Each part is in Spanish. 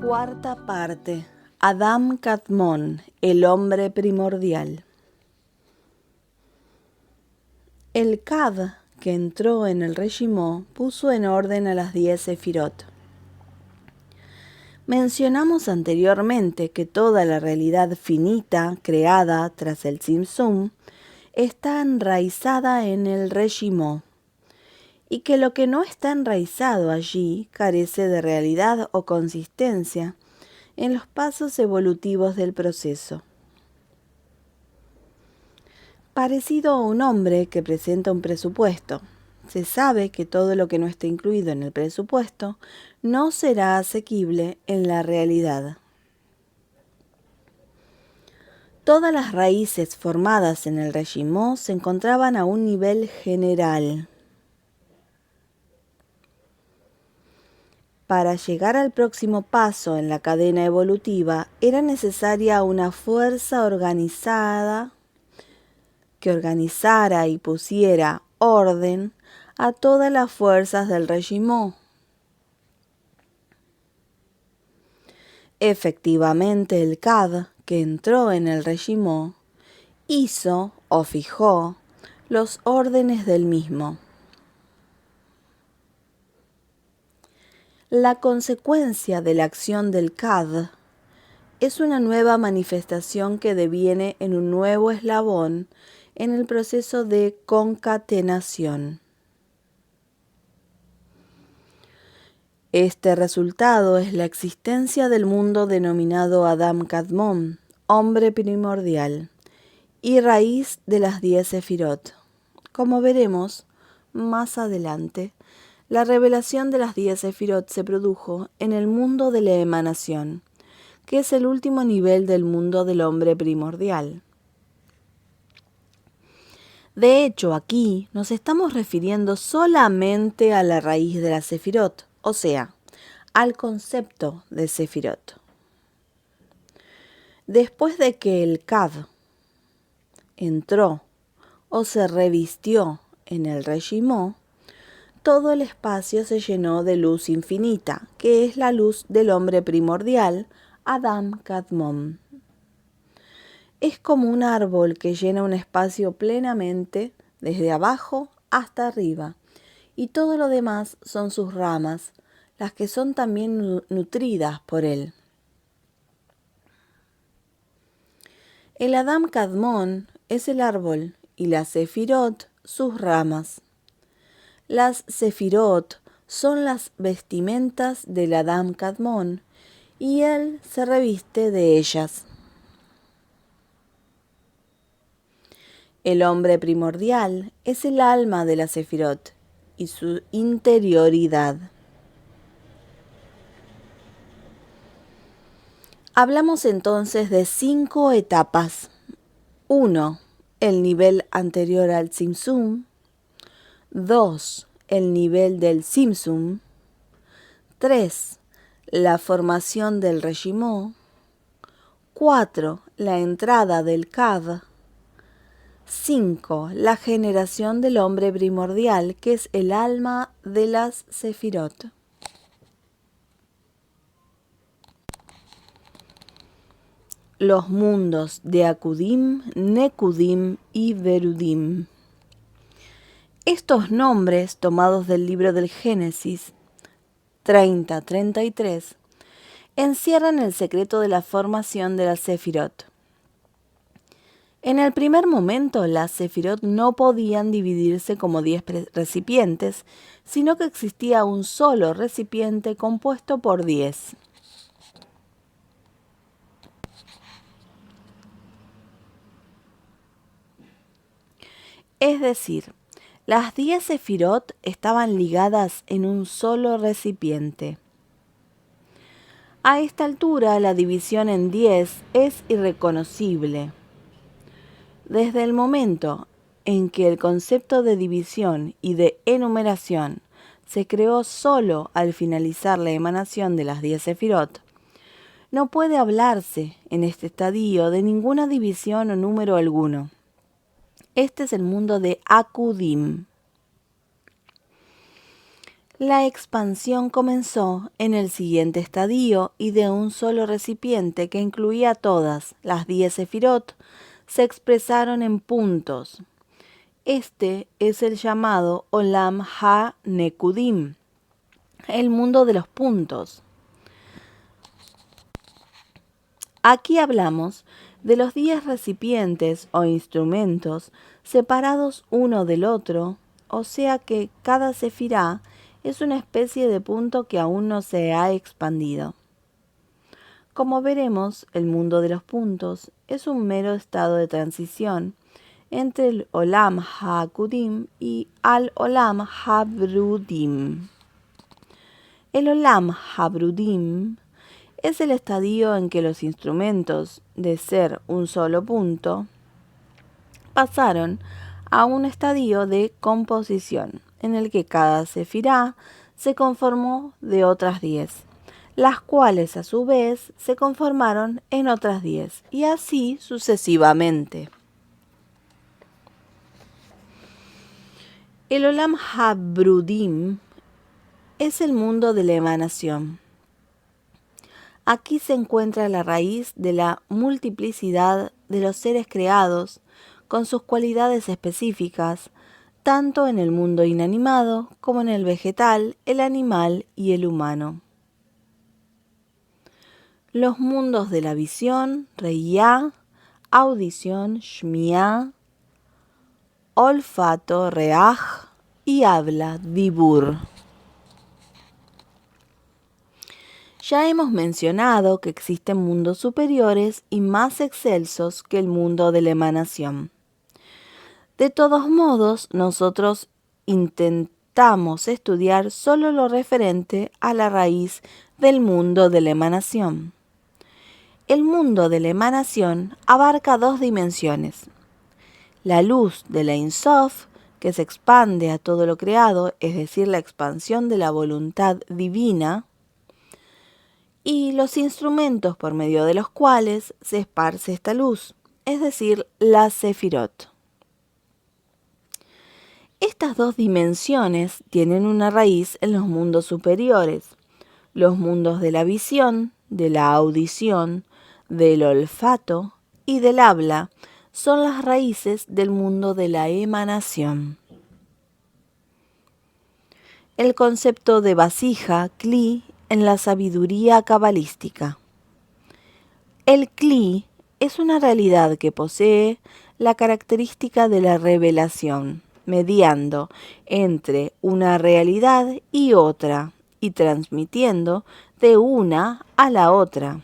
Cuarta parte. Adam Kadmon, el hombre primordial. El Kad que entró en el Reshimó puso en orden a las 10 Sefirot. Mencionamos anteriormente que toda la realidad finita creada tras el Tzimtzum está enraizada en el Reshimó, y que lo que no está enraizado allí carece de realidad o consistencia en los pasos evolutivos del proceso. Parecido a un hombre que presenta un presupuesto, se sabe que todo lo que no esté incluido en el presupuesto no será asequible en la realidad. Todas las raíces formadas en el Reshimó se encontraban a un nivel general. Para llegar al próximo paso en la cadena evolutiva era necesaria una fuerza organizada que organizara y pusiera orden a todas las fuerzas del Reshimó. Efectivamente, el Kad que entró en el Reshimó hizo o fijó los órdenes del mismo. La consecuencia de la acción del Kad es una nueva manifestación que deviene en un nuevo eslabón en el proceso de concatenación. Este resultado es la existencia del mundo denominado Adam Kadmon, hombre primordial, y raíz de las 10 Sefirot. Como veremos más adelante, la revelación de las 10 Sefirot se produjo en el mundo de la emanación, que es el último nivel del mundo del hombre primordial. De hecho, aquí nos estamos refiriendo solamente a la raíz de la Sefirot, o sea, al concepto de Sefirot. Después de que el Kad entró o se revistió en el Reshimó, todo el espacio se llenó de luz infinita, que es la luz del hombre primordial, Adam Kadmon. Es como un árbol que llena un espacio plenamente desde abajo hasta arriba, y todo lo demás son sus ramas, las que son también nutridas por él. El Adam Kadmon es el árbol y las Sefirot sus ramas. Las Sefirot son las vestimentas del Adam Kadmon y él se reviste de ellas. El hombre primordial es el alma de la Sefirot y su interioridad. Hablamos entonces de 5 etapas. 1. El nivel anterior al Tzimtzum. 2. El nivel del Tzimtzum. 3. La formación del Reshimó. 4. La entrada del Kad. 5. La generación del hombre primordial, que es el alma de las Sefirot. Los mundos de Akudim, Nekudim y Verudim. Estos nombres, tomados del libro del Génesis 30-33, encierran el secreto de la formación de las Sefirot. En el primer momento, las Sefirot no podían dividirse como 10 recipientes, sino que existía un solo recipiente compuesto por 10. Es decir, las 10 Sefirot estaban ligadas en un solo recipiente. A esta altura, la división en 10 es irreconocible. Desde el momento en que el concepto de división y de enumeración se creó solo al finalizar la emanación de las 10 Sefirot, no puede hablarse en este estadio de ninguna división o número alguno. Este es el mundo de Akudim. La expansión comenzó en el siguiente estadio y de un solo recipiente que incluía todas las 10 sefirot, se expresaron en puntos. Este es el llamado Olam Ha-Nekudim, el mundo de los puntos. Aquí hablamos de los 10 recipientes o instrumentos separados uno del otro, o sea que cada sefirá es una especie de punto que aún no se ha expandido. Como veremos, el mundo de los puntos es un mero estado de transición entre el Olam Ha-Kudim y al Olam Ha-Brudim. El Olam Ha-Brudim es el estadio en que los instrumentos, de ser un solo punto, pasaron a un estadio de composición, en el que cada sefirá se conformó de otras 10, las cuales a su vez se conformaron en otras 10, y así sucesivamente. El Olam Ha-Brudim es el mundo de la emanación. Aquí se encuentra la raíz de la multiplicidad de los seres creados con sus cualidades específicas, tanto en el mundo inanimado como en el vegetal, el animal y el humano. Los mundos de la visión, Reiyá, audición, Shmiá, olfato, Reaj, y habla, Dibur. Ya hemos mencionado que existen mundos superiores y más excelsos que el mundo de la emanación. De todos modos, nosotros intentamos estudiar solo lo referente a la raíz del mundo de la emanación. El mundo de la emanación abarca 2 dimensiones. La luz de la Ein Sof, que se expande a todo lo creado, es decir, la expansión de la voluntad divina, y los instrumentos por medio de los cuales se esparce esta luz, es decir, la sefirot. Estas 2 dimensiones tienen una raíz en los mundos superiores, los mundos de la visión, de la audición, del olfato y del habla son las raíces del mundo de la emanación. El concepto de vasija, kli, en la sabiduría cabalística. El kli es una realidad que posee la característica de la revelación, mediando entre una realidad y otra, y transmitiendo de una a la otra.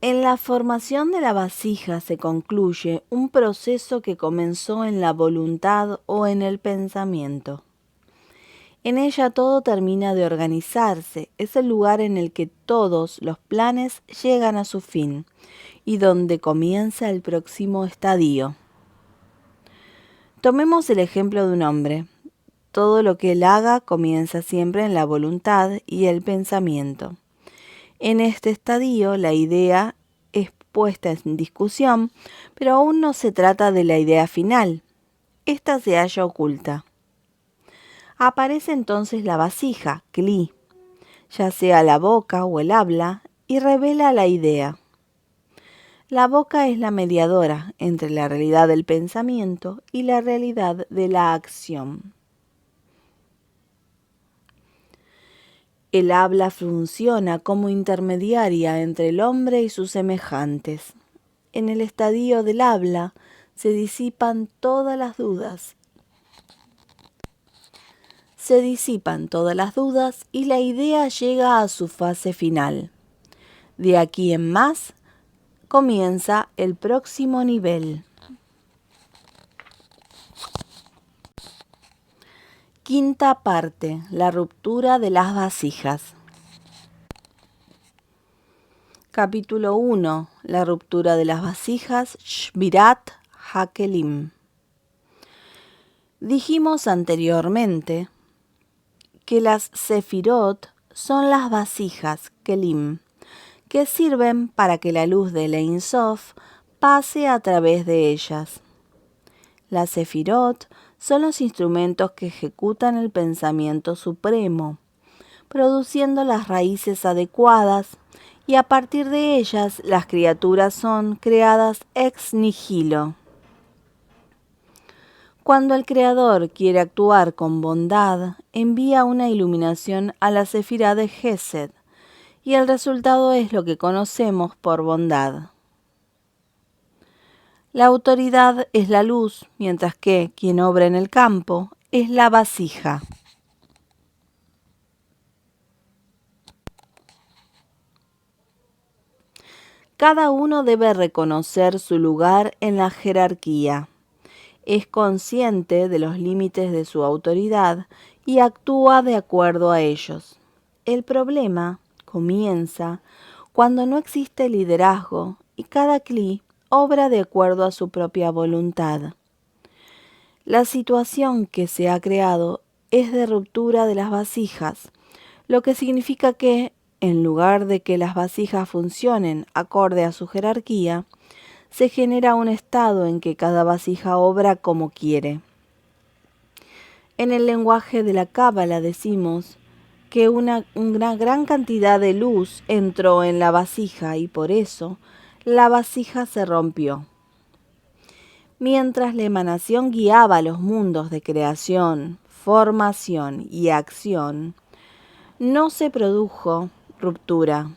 En la formación de la vasija se concluye un proceso que comenzó en la voluntad o en el pensamiento. En ella todo termina de organizarse, es el lugar en el que todos los planes llegan a su fin y donde comienza el próximo estadio. Tomemos el ejemplo de un hombre. Todo lo que él haga comienza siempre en la voluntad y el pensamiento. En este estadio la idea es puesta en discusión, pero aún no se trata de la idea final. Esta se halla oculta. Aparece entonces la vasija, kli, ya sea la boca o el habla, y revela la idea. La boca es la mediadora entre la realidad del pensamiento y la realidad de la acción. El habla funciona como intermediaria entre el hombre y sus semejantes. En el estadio del habla se disipan todas las dudas. Y la idea llega a su fase final. De aquí en más comienza el próximo nivel. Quinta parte, la ruptura de las vasijas. Capítulo 1, la ruptura de las vasijas, Shbirat HaKelim. Dijimos anteriormente que las sefirot son las vasijas, kelim, que sirven para que la luz del Ein Sof pase a través de ellas. Las sefirot son los instrumentos que ejecutan el pensamiento supremo, produciendo las raíces adecuadas, y a partir de ellas las criaturas son creadas ex nihilo. Cuando el Creador quiere actuar con bondad, envía una iluminación a la Sefirá de Gesed, y el resultado es lo que conocemos por bondad. La autoridad es la luz, mientras que quien obra en el campo es la vasija. Cada uno debe reconocer su lugar en la jerarquía. Es consciente de los límites de su autoridad y actúa de acuerdo a ellos. El problema comienza cuando no existe liderazgo y cada cli obra de acuerdo a su propia voluntad. La situación que se ha creado es de ruptura de las vasijas, lo que significa que, en lugar de que las vasijas funcionen acorde a su jerarquía, se genera un estado en que cada vasija obra como quiere. En el lenguaje de la Cábala decimos que una gran cantidad de luz entró en la vasija y por eso la vasija se rompió. Mientras la emanación guiaba los mundos de creación, formación y acción, no se produjo ruptura.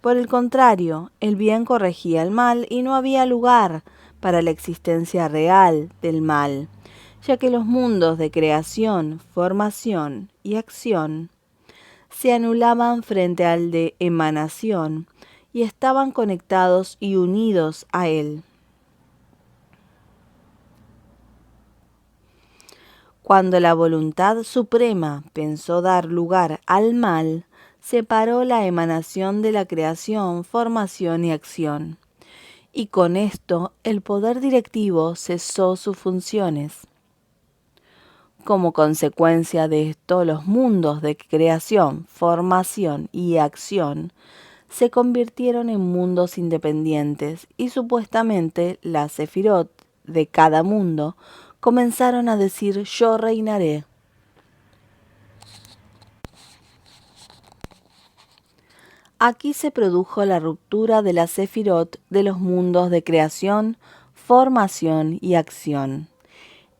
Por el contrario, el bien corregía el mal y no había lugar para la existencia real del mal, ya que los mundos de creación, formación y acción se anulaban frente al de emanación y estaban conectados y unidos a él. Cuando la voluntad suprema pensó dar lugar al mal, separó la emanación de la creación, formación y acción. Y con esto el poder directivo cesó sus funciones. Como consecuencia de esto, los mundos de creación, formación y acción se convirtieron en mundos independientes y supuestamente las sefirot de cada mundo comenzaron a decir yo reinaré. Aquí se produjo la ruptura de la sefirot de los mundos de creación, formación y acción.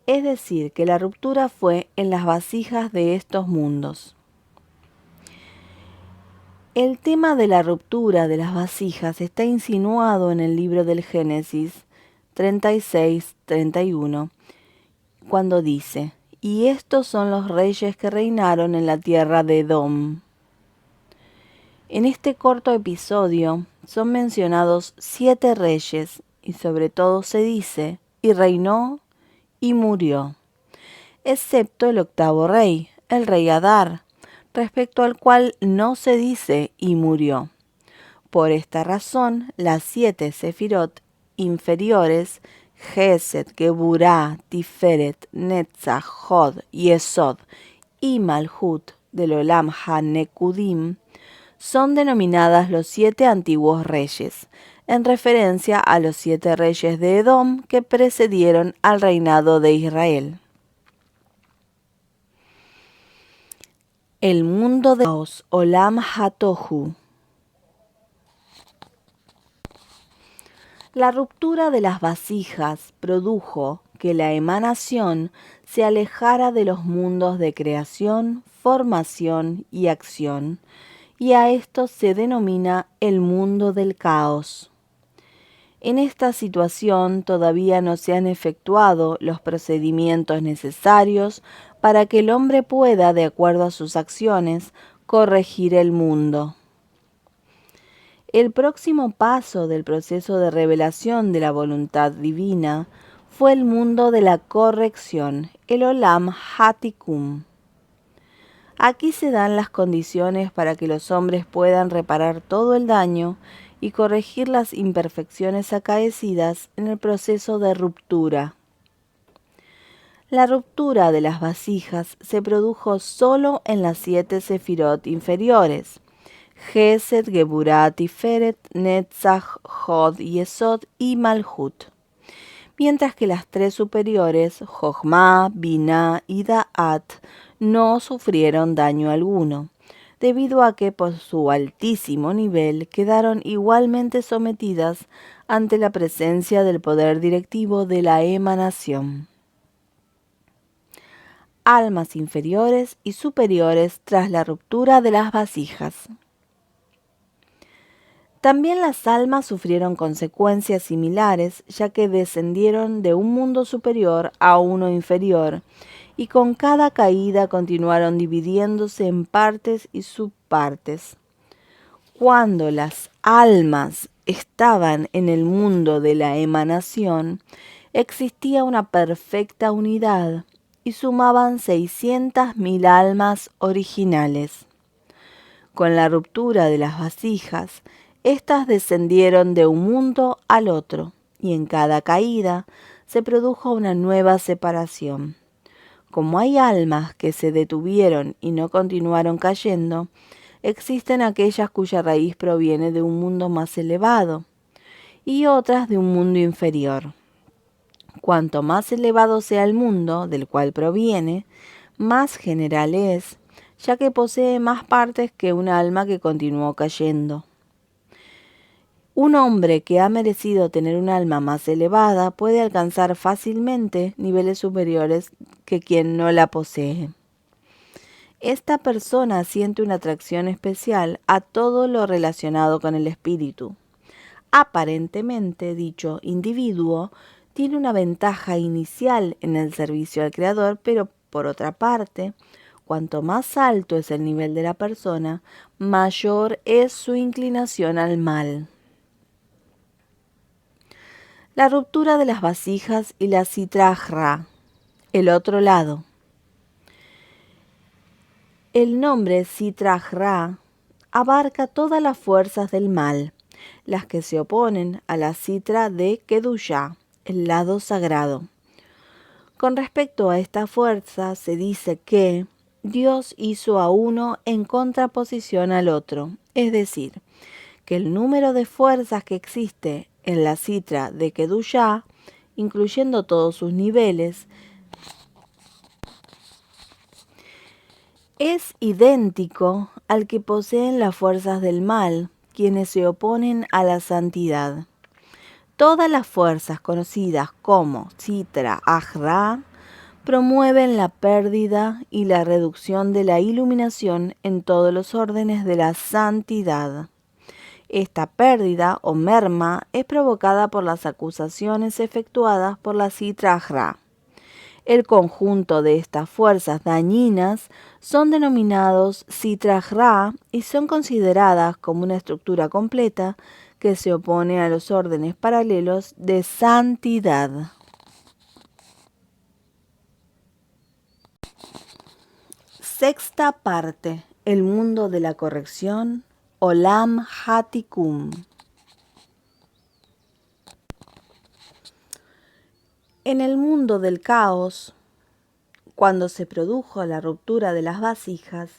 Es decir, que la ruptura fue en las vasijas de estos mundos. El tema de la ruptura de las vasijas está insinuado en el libro del Génesis 36-31, cuando dice, y estos son los reyes que reinaron en la tierra de Edom. En este corto episodio son mencionados 7 reyes y sobre todo se dice, y reinó y murió, excepto el 8º rey, el rey Adar, respecto al cual no se dice y murió. Por esta razón, las 7 sefirot inferiores, Gesed, Geburah, Tiferet, Netzach, Hod, Yesod y Malhut del Olam HaNekudim, son denominadas los 7 antiguos reyes, en referencia a los 7 reyes de Edom que precedieron al reinado de Israel. El mundo de Dios, Olam HaTohu. La ruptura de las vasijas produjo que la emanación se alejara de los mundos de creación, formación y acción, y a esto se denomina el mundo del caos. En esta situación todavía no se han efectuado los procedimientos necesarios para que el hombre pueda, de acuerdo a sus acciones, corregir el mundo. El próximo paso del proceso de revelación de la voluntad divina fue el mundo de la corrección, el Olam HaTikum. Aquí se dan las condiciones para que los hombres puedan reparar todo el daño y corregir las imperfecciones acaecidas en el proceso de ruptura. La ruptura de las vasijas se produjo solo en las 7 sefirot inferiores, Gesed, Geburah, Tiferet, Netzach, Hod, Yesod y Malhut, mientras que las tres superiores, Jochma, Binah y Da'at, no sufrieron daño alguno, debido a que por su altísimo nivel quedaron igualmente sometidas ante la presencia del poder directivo de la emanación. Almas inferiores y superiores tras la ruptura de las vasijas. También las almas sufrieron consecuencias similares, ya que descendieron de un mundo superior a uno inferior, y con cada caída continuaron dividiéndose en partes y subpartes. Cuando las almas estaban en el mundo de la emanación, existía una perfecta unidad, y sumaban 600.000 almas originales. Con la ruptura de las vasijas, éstas descendieron de un mundo al otro, y en cada caída se produjo una nueva separación. Como hay almas que se detuvieron y no continuaron cayendo, existen aquellas cuya raíz proviene de un mundo más elevado, y otras de un mundo inferior. Cuanto más elevado sea el mundo del cual proviene, más general es, ya que posee más partes que un alma que continuó cayendo. Un hombre que ha merecido tener un alma más elevada puede alcanzar fácilmente niveles superiores que quien no la posee. Esta persona siente una atracción especial a todo lo relacionado con el espíritu. Aparentemente, dicho individuo tiene una ventaja inicial en el servicio al Creador, pero por otra parte, cuanto más alto es el nivel de la persona, mayor es su inclinación al mal. La ruptura de las vasijas y la Sitra Achra. El otro lado. El nombre Sitra Achra abarca todas las fuerzas del mal, las que se oponen a la Sitra de Kedushá, el lado sagrado. Con respecto a esta fuerza, se dice que Dios hizo a uno en contraposición al otro, es decir, que el número de fuerzas que existe en la Sitra de Kedushá, incluyendo todos sus niveles, es idéntico al que poseen las fuerzas del mal, quienes se oponen a la santidad. Todas las fuerzas conocidas como Sitra Achra promueven la pérdida y la reducción de la iluminación en todos los órdenes de la santidad. Esta pérdida o merma es provocada por las acusaciones efectuadas por la Sitra Achra. El conjunto de estas fuerzas dañinas son denominados Sitra Achra y son consideradas como una estructura completa que se opone a los órdenes paralelos de santidad. Sexta parte. El mundo de la corrección, Olam HaTikum. En el mundo del caos, cuando se produjo la ruptura de las vasijas,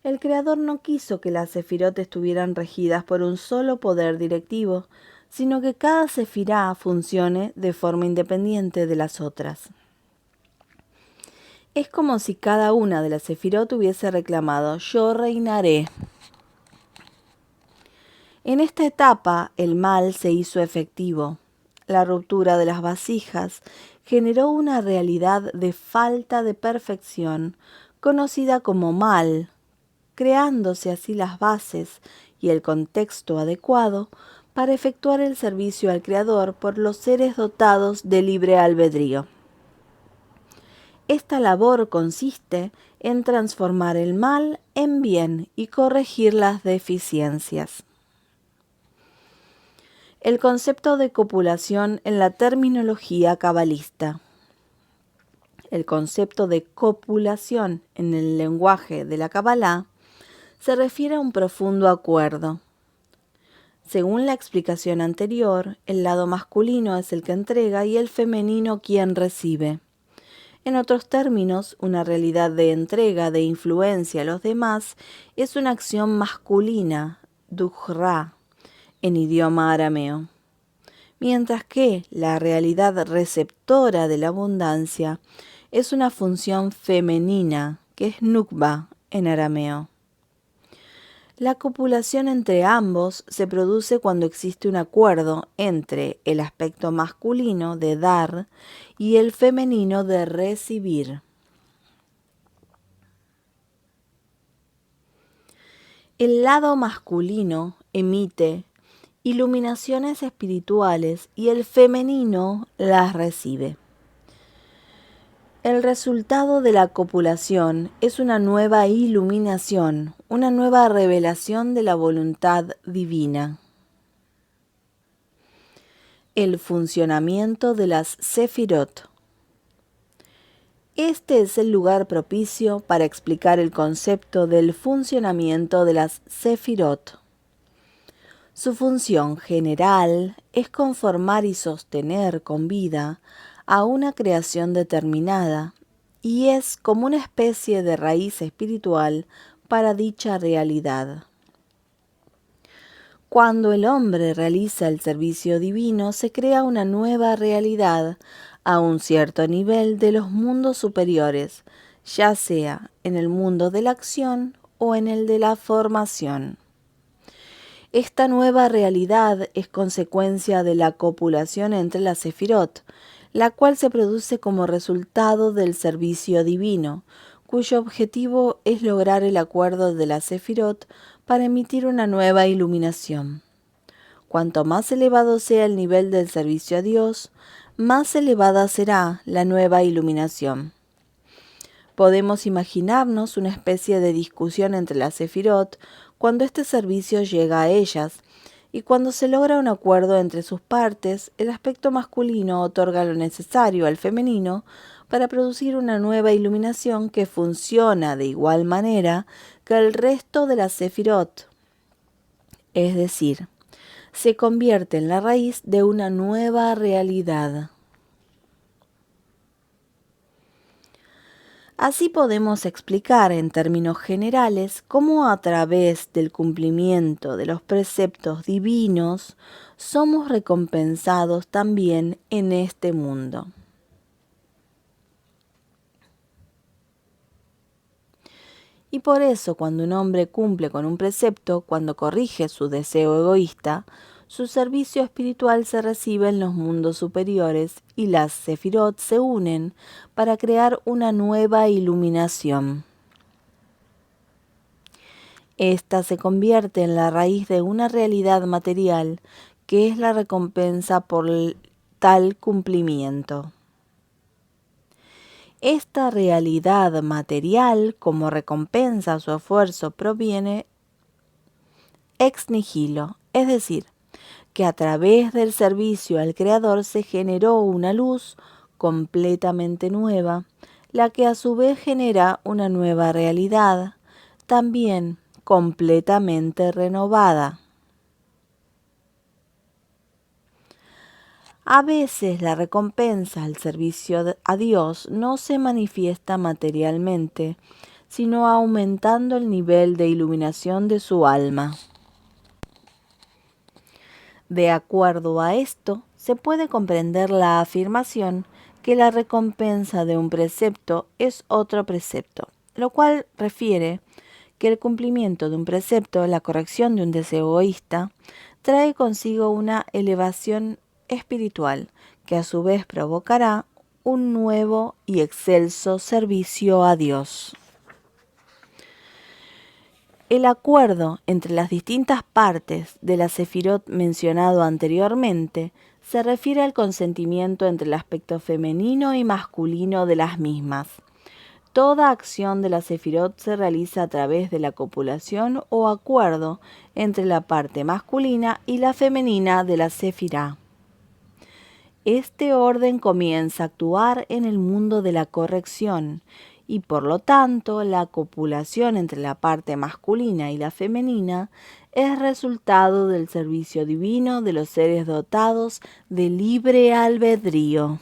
el Creador no quiso que las sefirot estuvieran regidas por un solo poder directivo, sino que cada sefirá funcione de forma independiente de las otras. Es como si cada una de las sefirot hubiese reclamado: yo reinaré. En esta etapa, el mal se hizo efectivo. La ruptura de las vasijas generó una realidad de falta de perfección, conocida como mal, creándose así las bases y el contexto adecuado para efectuar el servicio al Creador por los seres dotados de libre albedrío. Esta labor consiste en transformar el mal en bien y corregir las deficiencias. El concepto de copulación en la terminología cabalista. El concepto de copulación en el lenguaje de la Cabalá se refiere a un profundo acuerdo. Según la explicación anterior, el lado masculino es el que entrega y el femenino quien recibe. En otros términos, una realidad de entrega de influencia a los demás es una acción masculina, dujra, en idioma arameo, mientras que la realidad receptora de la abundancia es una función femenina, que es nukba en arameo. La copulación entre ambos se produce cuando existe un acuerdo entre el aspecto masculino de dar y el femenino de recibir. El lado masculino emite iluminaciones espirituales y el femenino las recibe. El resultado de la copulación es una nueva iluminación, una nueva revelación de la voluntad divina. El funcionamiento de las sefirot. Este es el lugar propicio para explicar el concepto del funcionamiento de las sefirot. Su función general es conformar y sostener con vida a una creación determinada, y es como una especie de raíz espiritual para dicha realidad. Cuando el hombre realiza el servicio divino, se crea una nueva realidad a un cierto nivel de los mundos superiores, ya sea en el mundo de la acción o en el de la formación. Esta nueva realidad es consecuencia de la copulación entre las sefirot, la cual se produce como resultado del servicio divino, cuyo objetivo es lograr el acuerdo de las sefirot para emitir una nueva iluminación. Cuanto más elevado sea el nivel del servicio a Dios, más elevada será la nueva iluminación. Podemos imaginarnos una especie de discusión entre las sefirot cuando este servicio llega a ellas, y cuando se logra un acuerdo entre sus partes, el aspecto masculino otorga lo necesario al femenino para producir una nueva iluminación que funciona de igual manera que el resto de las sefirot. Es decir, se convierte en la raíz de una nueva realidad. Así podemos explicar en términos generales cómo a través del cumplimiento de los preceptos divinos somos recompensados también en este mundo. Y por eso cuando un hombre cumple con un precepto, cuando corrige su deseo egoísta, su servicio espiritual se recibe en los mundos superiores y las sefirot se unen para crear una nueva iluminación. Esta se convierte en la raíz de una realidad material que es la recompensa por tal cumplimiento. Esta realidad material, como recompensa a su esfuerzo, proviene ex nihilo, es decir, que a través del servicio al Creador se generó una luz completamente nueva, la que a su vez genera una nueva realidad, también completamente renovada. A veces la recompensa al servicio a Dios no se manifiesta materialmente, sino aumentando el nivel de iluminación de su alma. De acuerdo a esto, se puede comprender la afirmación que la recompensa de un precepto es otro precepto, lo cual refiere que el cumplimiento de un precepto, la corrección de un deseo egoísta, trae consigo una elevación espiritual que a su vez provocará un nuevo y excelso servicio a Dios. El acuerdo entre las distintas partes de la sefirot mencionado anteriormente se refiere al consentimiento entre el aspecto femenino y masculino de las mismas. Toda acción de la sefirot se realiza a través de la copulación o acuerdo entre la parte masculina y la femenina de la sefirá. Este orden comienza a actuar en el mundo de la corrección y por lo tanto la copulación entre la parte masculina y la femenina es resultado del servicio divino de los seres dotados de libre albedrío.